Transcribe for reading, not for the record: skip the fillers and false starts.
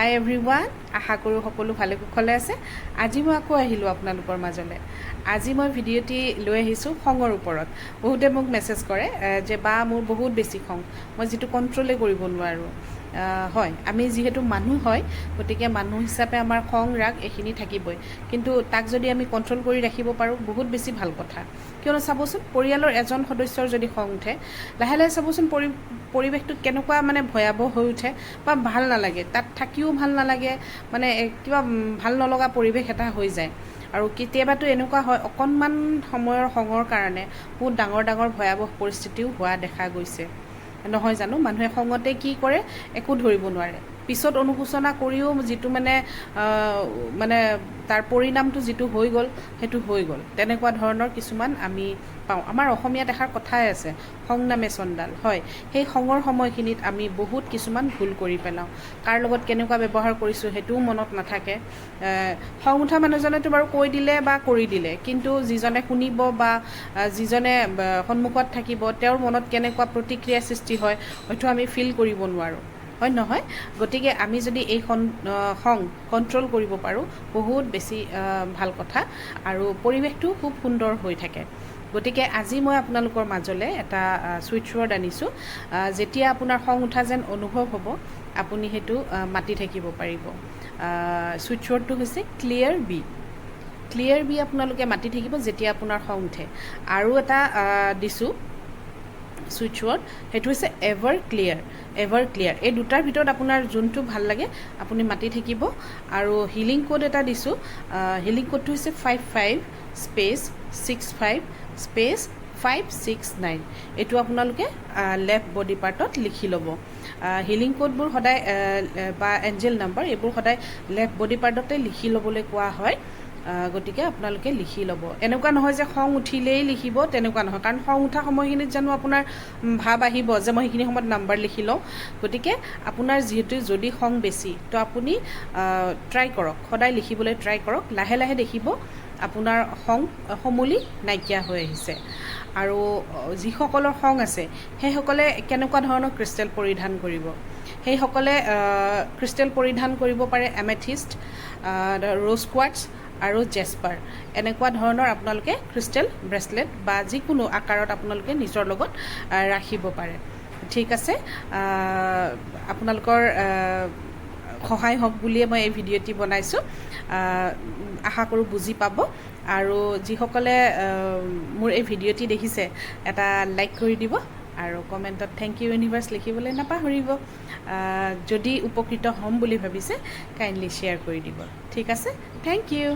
হাই everyone, আশা কৰোঁ সকলো ভালে কুশলে আছে। আজি মই আকৌ আহিলোঁ আপোনালোকৰ মাজলৈ। আজি মই ভিডিঅ'টি লৈ আহিছোঁ খঙৰ ওপৰত। বহুতে মোক মেছেজ কৰে যে বা মোৰ বহুত বেছি খং, মই যিটো কণ্ট্ৰলে কৰিব নোৱাৰোঁ। হয়, আমি যিহেতু মানুহ হয়, গতিকে মানুহ হিচাপে আমাৰ খং ৰাগ এইখিনি থাকিবই, কিন্তু তাক যদি আমি কণ্ট্ৰল কৰি ৰাখিব পাৰোঁ বহুত বেছি ভাল কথা। কিয়নো চাবচোন, পৰিয়ালৰ এজন সদস্যৰ যদি খং উঠে, লাহে লাহে চাবচোন পৰিৱেশটো কেনেকুৱা মানে ভয়াৱহ হৈ উঠে বা ভাল নালাগে, তাত থাকিও ভাল নালাগে, মানে কিবা ভাল নলগা পৰিৱেশ এটা হৈ যায়। আৰু কেতিয়াবাতো এনেকুৱা হয়, অকণমান সময়ৰ খঙৰ কাৰণে বহুত ডাঙৰ ডাঙৰ ভয়াৱহ পৰিস্থিতিও হোৱা দেখা গৈছে, নহয় জানো? মানুহে খঙতে কি কৰে একো ধৰিব নোৱাৰে, পিছত অনুশোচনা কৰিও যিটো মানে তাৰ পৰিণামটো যিটো হৈ গ'ল সেইটো হৈ গ'ল। তেনেকুৱা ধৰণৰ কিছুমান আমি পাওঁ। আমাৰ অসমীয়াত এষাৰ কথাই আছে, খং নামে চন্দাল। হয়, সেই খঙৰ সময়খিনিত আমি বহুত কিছুমান ভুল কৰি পেলাওঁ। কাৰ লগত কেনেকুৱা ব্যৱহাৰ কৰিছোঁ সেইটোও মনত নাথাকে। খং উঠা মানুহজনেতো বাৰু কৈ দিলে বা কৰি দিলে, কিন্তু যিজনে শুনিব বা যিজনে সন্মুখত থাকিব তেওঁৰ মনত কেনেকুৱা প্ৰতিক্ৰিয়া সৃষ্টি হয় হয়তো আমি ফিল কৰিব নোৱাৰোঁ, হয় নহয়? গতিকে আমি যদি এই খং কণ্ট্ৰল কৰিব পাৰোঁ বহুত বেছি ভাল কথা, আৰু পৰিৱেশটো খুব সুন্দৰ হৈ থাকে। গতিকে আজি মই আপোনালোকৰ মাজলৈ এটা ছুইচ ৱৰ্ড আনিছোঁ। যেতিয়া আপোনাৰ খং উঠা যেন অনুভৱ হ'ব, আপুনি সেইটো মাতি থাকিব পাৰিব। ছুইচ ৱৰ্ডটো হৈছে ক্লিয়াৰ বি। ক্লিয়াৰ বি আপোনালোকে মাতি থাকিব যেতিয়া আপোনাৰ খং উঠে। আৰু এটা দিছোঁ ছুইচ ৱৰ্ড, সেইটো হৈছে এভাৰ ক্লিয়াৰ। এভাৰ ক্লিয়াৰ, এই দুটাৰ ভিতৰত আপোনাৰ যোনটো ভাল লাগে আপুনি মাতি থাকিব। আৰু হিলিং কোড এটা দিছোঁ, হিলিং কোডটো হৈছে 55-65-65-569। এইটো আপোনালোকে লেফ্ট বডি পাৰ্টত লিখি ল'ব। হিলিং কোডবোৰ সদায় বা এঞ্জেল নাম্বাৰ এইবোৰ সদায় লেফ্ট বডি পাৰ্টতে লিখি ল'বলৈ কোৱা হয়। গতিকে আপোনালোকে লিখি ল'ব। এনেকুৱা নহয় যে খং উঠিলেই লিখিব, তেনেকুৱা নহয়, কাৰণ খং উঠা সময়খিনিত জানো আপোনাৰ ভাৱ আহিব যে মই সেইখিনি সময়ত নাম্বাৰ লিখি লওঁ? গতিকে আপোনাৰ যিহেতু যদি খং বেছি, তো আপুনি ট্ৰাই কৰক, সদায় লিখিবলৈ ট্ৰাই কৰক। লাহে লাহে দেখিব আপোনাৰ খং সমূলি নাইকিয়া হৈ আহিছে। আৰু যিসকলৰ খং আছে সেইসকলে কেনেকুৱা ধৰণৰ ক্ৰিষ্টেল পৰিধান কৰিব? সেইসকলে ক্ৰিষ্টেল পৰিধান কৰিব পাৰে এমেথিষ্ট, ৰ'জ কোৱাৰ্টছ আৰু জেস্পাৰ। এনেকুৱা ধৰণৰ আপোনালোকে ক্ৰিষ্টেল ব্ৰেচলেট বা যিকোনো আকাৰত আপোনালোকে নিজৰ লগত ৰাখিব পাৰে। ঠিক আছে, আপোনালোকৰ সহায় হওক বুলিয়ে মই এই ভিডিঅ'টি বনাইছোঁ। আশা কৰোঁ বুজি পাব। আৰু যিসকলে মোৰ এই ভিডিঅ'টি দেখিছে এটা লাইক কৰি দিব, আৰু কমেণ্টত থেংক ইউ ইউনিভাৰ্ছ লিখিবলৈ নাপাহৰিব। যদি উপকৃত হ'ম বুলি ভাবিছে কাইণ্ডলি শ্বেয়াৰ কৰি দিব। ঠিক আছে, থেংক ইউ।